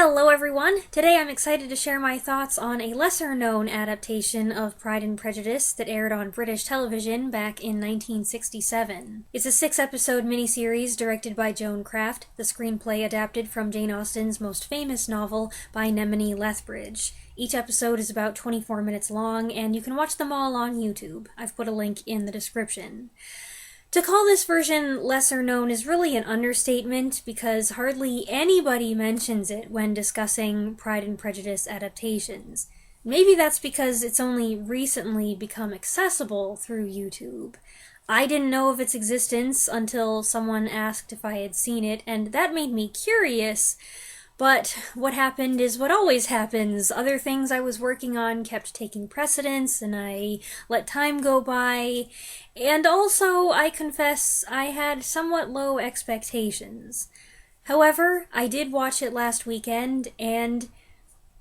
Hello everyone! Today I'm excited to share my thoughts on a lesser-known adaptation of Pride and Prejudice that aired on British television back in 1967. It's a 6-episode miniseries directed by Joan Craft, the screenplay adapted from Jane Austen's most famous novel by Nemini Lethbridge. Each episode is about 24 minutes long, and you can watch them all on YouTube. I've put a link in the description. To call this version lesser known is really an understatement because hardly anybody mentions it when discussing Pride and Prejudice adaptations. Maybe that's because it's only recently become accessible through YouTube. I didn't know of its existence until someone asked if I had seen it, and that made me curious. But what happened is what always happens. Other things I was working on kept taking precedence, and I let time go by. And also, I confess, I had somewhat low expectations. However, I did watch it last weekend, and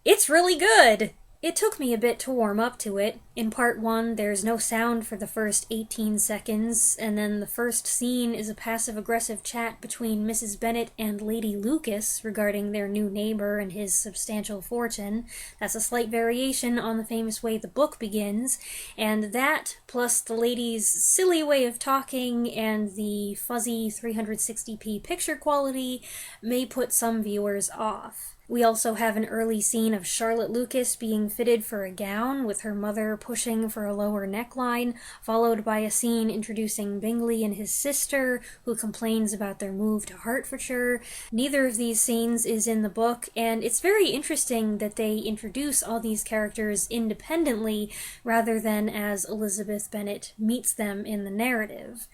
it's really good! It took me a bit to warm up to it. In part 1, there's no sound for the first 18 seconds, and then the first scene is a passive-aggressive chat between Mrs. Bennet and Lady Lucas regarding their new neighbor and his substantial fortune. That's a slight variation on the famous way the book begins, and that, plus the lady's silly way of talking and the fuzzy 360p picture quality, may put some viewers off. We also have an early scene of Charlotte Lucas being fitted for a gown, with her mother pushing for a lower neckline, followed by a scene introducing Bingley and his sister, who complains about their move to Hertfordshire. Neither of these scenes is in the book, and it's very interesting that they introduce all these characters independently, rather than as Elizabeth Bennet meets them in the narrative.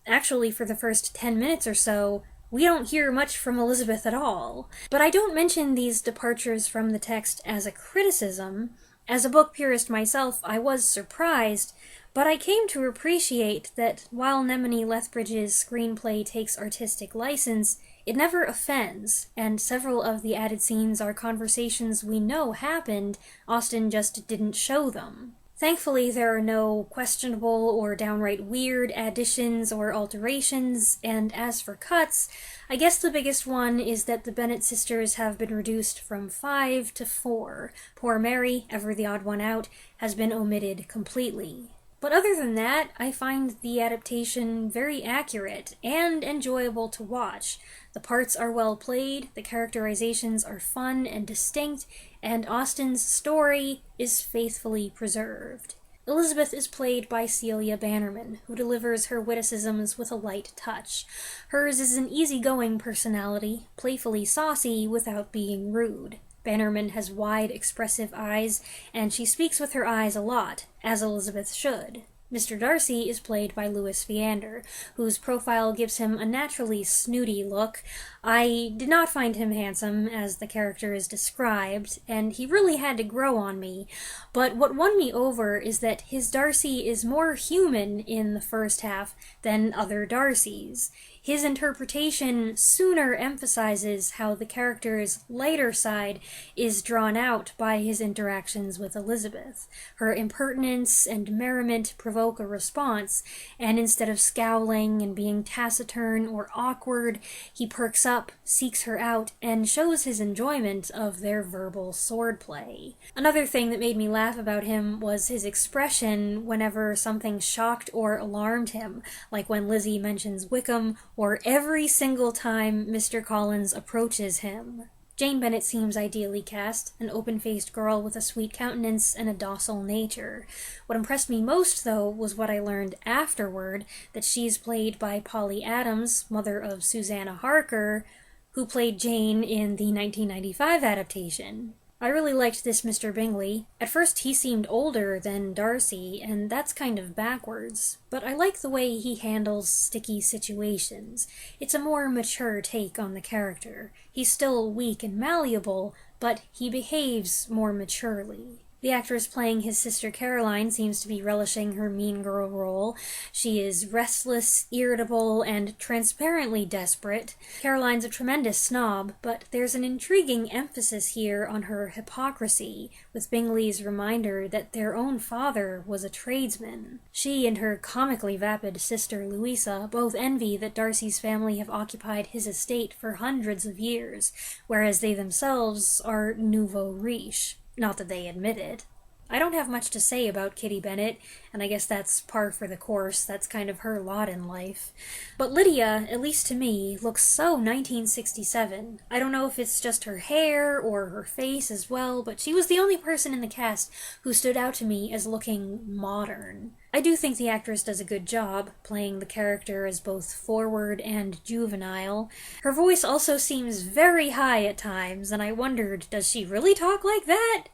Actually, for the first 10 minutes or so, we don't hear much from Elizabeth at all. But I don't mention these departures from the text as a criticism. As a book purist myself, I was surprised, but I came to appreciate that while Nemini Lethbridge's screenplay takes artistic license, it never offends, and several of the added scenes are conversations we know happened, Austen just didn't show them. Thankfully, there are no questionable or downright weird additions or alterations, and as for cuts, I guess the biggest one is that the Bennet sisters have been reduced from 5 to 4. Poor Mary, ever the odd one out, has been omitted completely. But other than that, I find the adaptation very accurate and enjoyable to watch. The parts are well played, the characterizations are fun and distinct, and Austen's story is faithfully preserved. Elizabeth is played by Celia Bannerman, who delivers her witticisms with a light touch. Hers is an easygoing personality, playfully saucy without being rude. Bannerman has wide, expressive eyes, and she speaks with her eyes a lot, as Elizabeth should. Mr. Darcy is played by Louis Viander, whose profile gives him a naturally snooty look. I did not find him handsome, as the character is described, and he really had to grow on me, but what won me over is that his Darcy is more human in the first half than other Darcys. His interpretation sooner emphasizes how the character's lighter side is drawn out by his interactions with Elizabeth. Her impertinence and merriment provoke a response, and instead of scowling and being taciturn or awkward, he perks up, seeks her out, and shows his enjoyment of their verbal swordplay. Another thing that made me laugh about him was his expression whenever something shocked or alarmed him, like when Lizzie mentions Wickham, or every single time Mr. Collins approaches him. Jane Bennet seems ideally cast, an open-faced girl with a sweet countenance and a docile nature. What impressed me most, though, was what I learned afterward, that she's played by Polly Adams, mother of Susanna Harker, who played Jane in the 1995 adaptation. I really liked this Mr. Bingley. At first he seemed older than Darcy, and that's kind of backwards, but I like the way he handles sticky situations. It's a more mature take on the character. He's still weak and malleable, but he behaves more maturely. The actress playing his sister Caroline seems to be relishing her mean girl role. She is restless, irritable, and transparently desperate. Caroline's a tremendous snob, but there's an intriguing emphasis here on her hypocrisy, with Bingley's reminder that their own father was a tradesman. She and her comically vapid sister Louisa both envy that Darcy's family have occupied his estate for hundreds of years, whereas they themselves are nouveau riche. Not that they admit it. I don't have much to say about Kitty Bennet, and I guess that's par for the course. That's kind of her lot in life. But Lydia, at least to me, looks so 1967. I don't know if it's just her hair or her face as well, but she was the only person in the cast who stood out to me as looking modern. I do think the actress does a good job, playing the character as both forward and juvenile. Her voice also seems very high at times, and I wondered, does she really talk like that?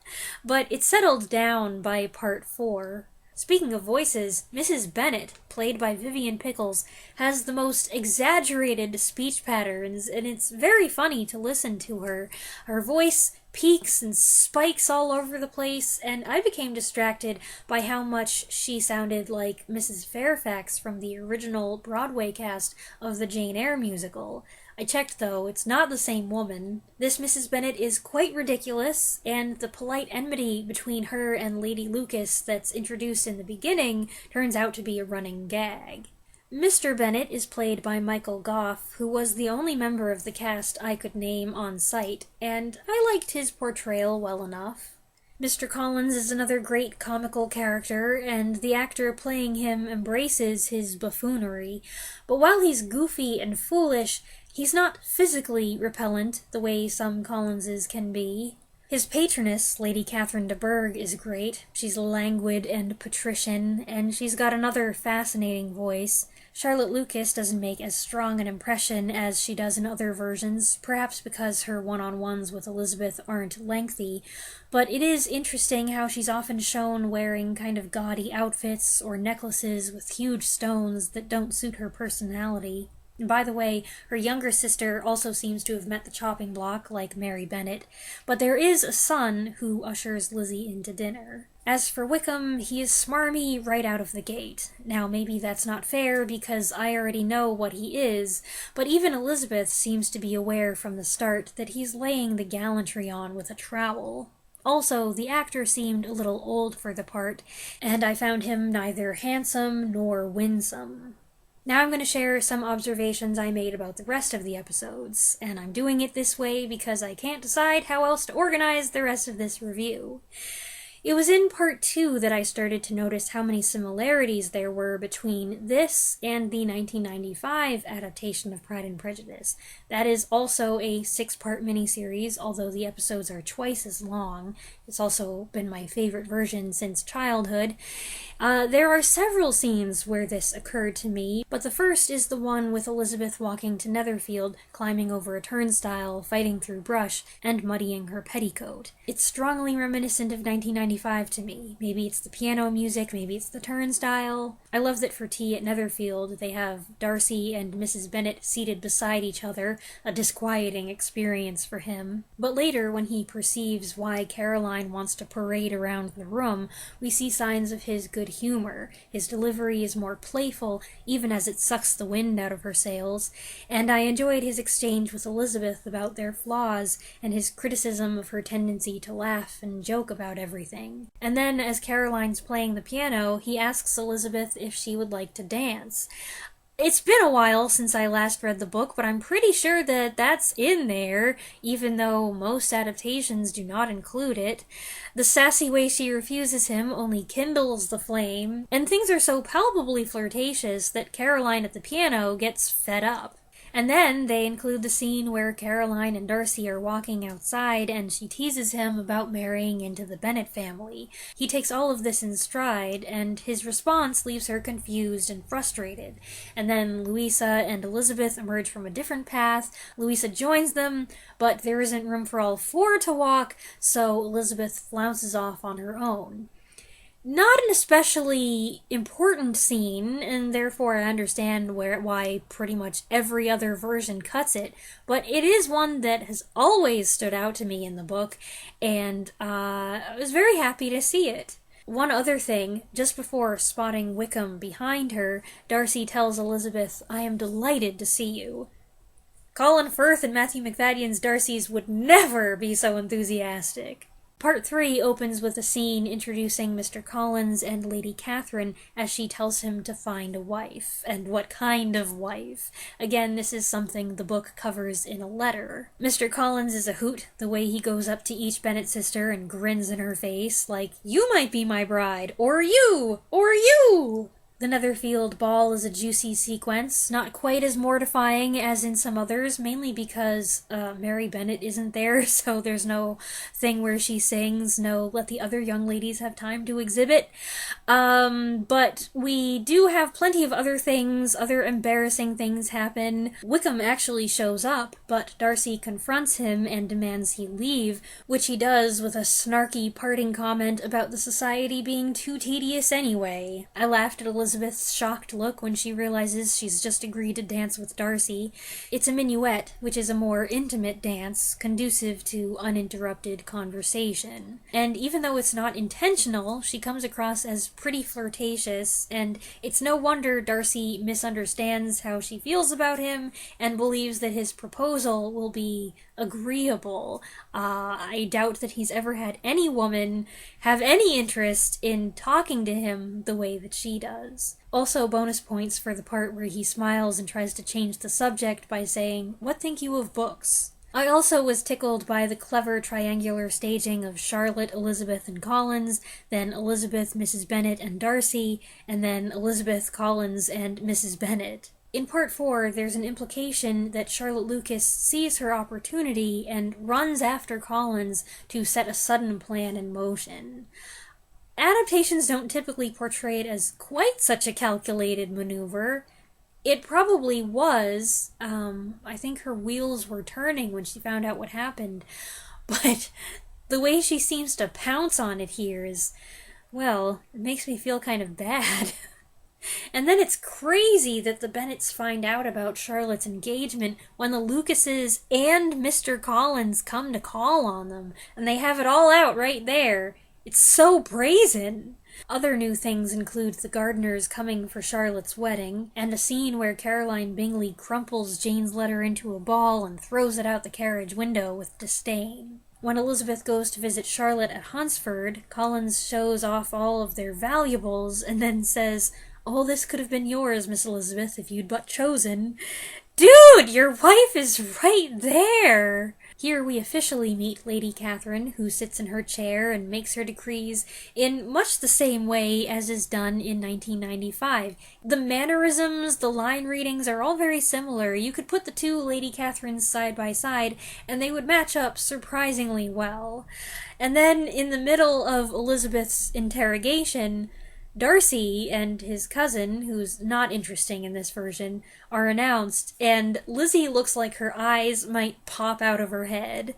But it settled down by part 4. Speaking of voices, Mrs. Bennet, played by Vivian Pickles, has the most exaggerated speech patterns, and it's very funny to listen to her. Her voice peaks and spikes all over the place, and I became distracted by how much she sounded like Mrs. Fairfax from the original Broadway cast of the Jane Eyre musical. I checked, though, it's not the same woman. This Mrs. Bennet is quite ridiculous, and the polite enmity between her and Lady Lucas that's introduced in the beginning turns out to be a running gag. Mr. Bennet is played by Michael Gough, who was the only member of the cast I could name on sight, and I liked his portrayal well enough. Mr. Collins is another great comical character, and the actor playing him embraces his buffoonery, but while he's goofy and foolish, he's not physically repellent the way some Collinses can be. His patroness, Lady Catherine de Bourgh, is great. She's languid and patrician, and she's got another fascinating voice. Charlotte Lucas doesn't make as strong an impression as she does in other versions, perhaps because her one-on-ones with Elizabeth aren't lengthy, but it is interesting how she's often shown wearing kind of gaudy outfits or necklaces with huge stones that don't suit her personality. And by the way, her younger sister also seems to have met the chopping block, like Mary Bennet, but there is a son who ushers Lizzie into dinner. As for Wickham, he is smarmy right out of the gate. Now, maybe that's not fair because I already know what he is, but even Elizabeth seems to be aware from the start that he's laying the gallantry on with a trowel. Also, the actor seemed a little old for the part, and I found him neither handsome nor winsome. Now I'm going to share some observations I made about the rest of the episodes, and I'm doing it this way because I can't decide how else to organize the rest of this review. It was in part 2 that I started to notice how many similarities there were between this and the 1995 adaptation of Pride and Prejudice. That is also a 6-part miniseries, although the episodes are twice as long. It's also been my favorite version since childhood. There are several scenes where this occurred to me, but the first is the one with Elizabeth walking to Netherfield, climbing over a turnstile, fighting through brush, and muddying her petticoat. It's strongly reminiscent of 1995 to me. Maybe it's the piano music, maybe it's the turnstile. I love that for tea at Netherfield they have Darcy and Mrs. Bennet seated beside each other, a disquieting experience for him. But later, when he perceives why Caroline wants to parade around the room, we see signs of his good humor. His delivery is more playful, even as it sucks the wind out of her sails, and I enjoyed his exchange with Elizabeth about their flaws and his criticism of her tendency to laugh and joke about everything. And then, as Caroline's playing the piano, he asks Elizabeth if she would like to dance. It's been a while since I last read the book, but I'm pretty sure that that's in there, even though most adaptations do not include it. The sassy way she refuses him only kindles the flame, and things are so palpably flirtatious that Caroline at the piano gets fed up. And then they include the scene where Caroline and Darcy are walking outside and she teases him about marrying into the Bennet family. He takes all of this in stride, and his response leaves her confused and frustrated. And then Louisa and Elizabeth emerge from a different path. Louisa joins them, but there isn't room for all 4 to walk, so Elizabeth flounces off on her own. Not an especially important scene, and therefore I understand why pretty much every other version cuts it, but it is one that has always stood out to me in the book, and I was very happy to see it. One other thing, just before spotting Wickham behind her, Darcy tells Elizabeth, "I am delighted to see you." Colin Firth and Matthew Macfadyen's Darcys would never be so enthusiastic. Part 3 opens with a scene introducing Mr. Collins and Lady Catherine as she tells him to find a wife, and what kind of wife. Again, this is something the book covers in a letter. Mr. Collins is a hoot, the way he goes up to each Bennet sister and grins in her face, like, "You might be my bride, or you, or you!" The Netherfield ball is a juicy sequence, not quite as mortifying as in some others, mainly because Mary Bennet isn't there, so there's no thing where she sings, no let the other young ladies have time to exhibit. But we do have plenty of other things, other embarrassing things happen. Wickham actually shows up, but Darcy confronts him and demands he leave, which he does with a snarky parting comment about the society being too tedious anyway. I laughed at Elizabeth's shocked look when she realizes she's just agreed to dance with Darcy. It's a minuet, which is a more intimate dance, conducive to uninterrupted conversation. And even though it's not intentional, she comes across as pretty flirtatious, and it's no wonder Darcy misunderstands how she feels about him and believes that his proposal will be agreeable. I doubt that he's ever had any woman have any interest in talking to him the way that she does. Also, bonus points for the part where he smiles and tries to change the subject by saying, "What think you of books?" I also was tickled by the clever triangular staging of Charlotte, Elizabeth, and Collins, then Elizabeth, Mrs. Bennet, and Darcy, and then Elizabeth, Collins, and Mrs. Bennet. In Part 4, there's an implication that Charlotte Lucas sees her opportunity and runs after Collins to set a sudden plan in motion. Adaptations don't typically portray it as quite such a calculated maneuver. It probably was. I think her wheels were turning when she found out what happened. But the way she seems to pounce on it here is, well, it makes me feel kind of bad. And then it's crazy that the Bennets find out about Charlotte's engagement when the Lucases and Mr. Collins come to call on them, and they have it all out right there. It's so brazen. Other new things include the gardeners coming for Charlotte's wedding, and a scene where Caroline Bingley crumples Jane's letter into a ball and throws it out the carriage window with disdain. When Elizabeth goes to visit Charlotte at Hunsford, Collins shows off all of their valuables and then says, "All this could have been yours, Miss Elizabeth, if you'd but chosen." Dude, your wife is right there! Here we officially meet Lady Catherine, who sits in her chair and makes her decrees in much the same way as is done in 1995. The mannerisms, the line readings are all very similar. You could put the two Lady Catherines side by side, and they would match up surprisingly well. And then, in the middle of Elizabeth's interrogation, Darcy and his cousin, who's not interesting in this version, are announced, and Lizzie looks like her eyes might pop out of her head.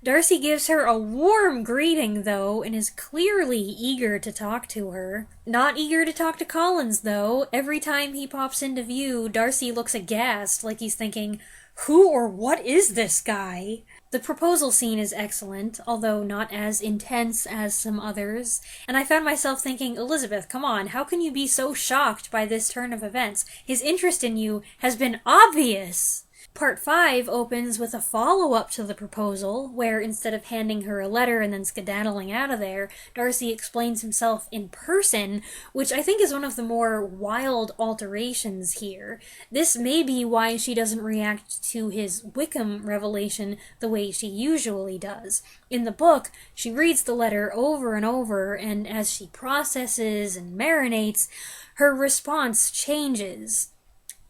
Darcy gives her a warm greeting, though, and is clearly eager to talk to her. Not eager to talk to Collins, though. Every time he pops into view, Darcy looks aghast, like he's thinking, "Who or what is this guy?" The proposal scene is excellent, although not as intense as some others, and I found myself thinking, Elizabeth, come on, how can you be so shocked by this turn of events? His interest in you has been obvious! Part 5 opens with a follow-up to the proposal, where instead of handing her a letter and then skedaddling out of there, Darcy explains himself in person, which I think is one of the more wild alterations here. This may be why she doesn't react to his Wickham revelation the way she usually does. In the book, she reads the letter over and over, and as she processes and marinates, her response changes.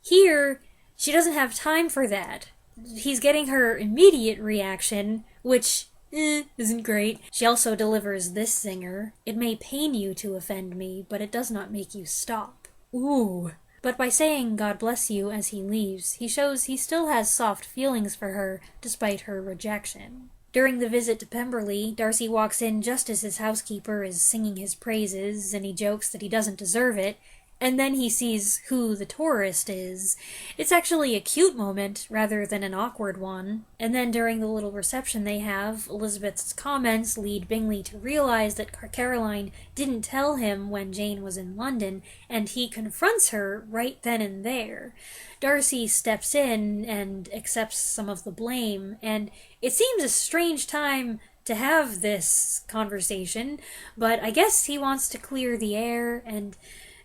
Here, she doesn't have time for that. He's getting her immediate reaction, which isn't great. She also delivers this zinger. "It may pain you to offend me, but it does not make you stop." Ooh. But by saying "God bless you" as he leaves, he shows he still has soft feelings for her, despite her rejection. During the visit to Pemberley, Darcy walks in just as his housekeeper is singing his praises, and he jokes that he doesn't deserve it, and then he sees who the tourist is. It's actually a cute moment, rather than an awkward one. And then during the little reception they have, Elizabeth's comments lead Bingley to realize that Caroline didn't tell him when Jane was in London, and he confronts her right then and there. Darcy steps in and accepts some of the blame, and it seems a strange time to have this conversation, but I guess he wants to clear the air, and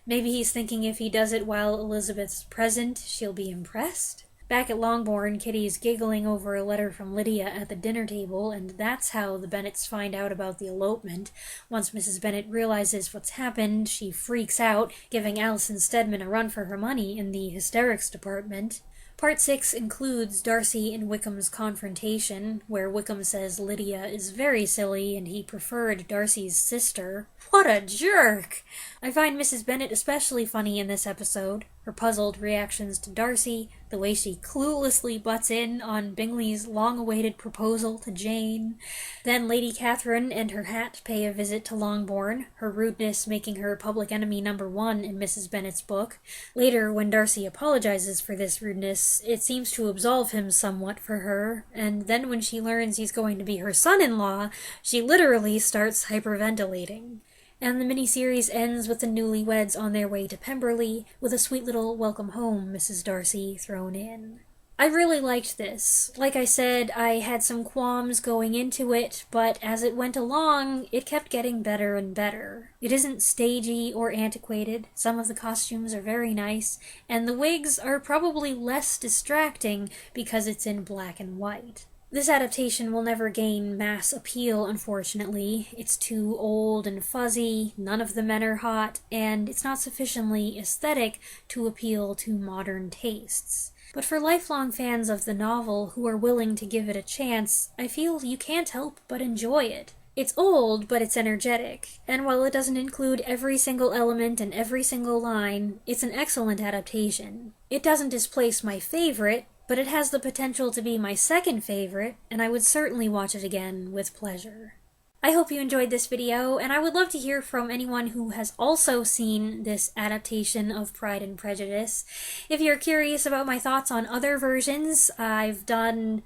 maybe he's thinking if he does it while Elizabeth's present, she'll be impressed. Back at Longbourn, Kitty's giggling over a letter from Lydia at the dinner table, and that's how the Bennets find out about the elopement. Once Mrs. Bennet realizes what's happened, she freaks out, giving Alison Steadman a run for her money in the hysterics department. Part 6 includes Darcy and Wickham's confrontation, where Wickham says Lydia is very silly and he preferred Darcy's sister. What a jerk! I find Mrs. Bennet especially funny in this episode. Her puzzled reactions to Darcy, the way she cluelessly butts in on Bingley's long-awaited proposal to Jane. Then Lady Catherine and her hat pay a visit to Longbourn, her rudeness making her public enemy number 1 in Mrs. Bennet's book. Later, when Darcy apologizes for this rudeness, it seems to absolve him somewhat for her, and then when she learns he's going to be her son-in-law, she literally starts hyperventilating. And the miniseries ends with the newlyweds on their way to Pemberley, with a sweet little welcome home, Mrs. Darcy, thrown in. I really liked this. Like I said, I had some qualms going into it, but as it went along, it kept getting better and better. It isn't stagey or antiquated, some of the costumes are very nice, and the wigs are probably less distracting because it's in black and white. This adaptation will never gain mass appeal, unfortunately. It's too old and fuzzy, none of the men are hot, and it's not sufficiently aesthetic to appeal to modern tastes. But for lifelong fans of the novel who are willing to give it a chance, I feel you can't help but enjoy it. It's old, but it's energetic, and while it doesn't include every single element and every single line, it's an excellent adaptation. It doesn't displace my favorite, but it has the potential to be my second favorite, and I would certainly watch it again with pleasure. I hope you enjoyed this video, and I would love to hear from anyone who has also seen this adaptation of Pride and Prejudice. If you're curious about my thoughts on other versions, I've done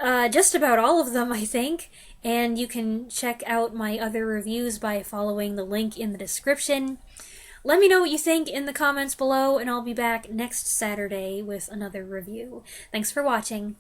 just about all of them, I think, and you can check out my other reviews by following the link in the description. Let me know what you think in the comments below, and I'll be back next Saturday with another review. Thanks for watching.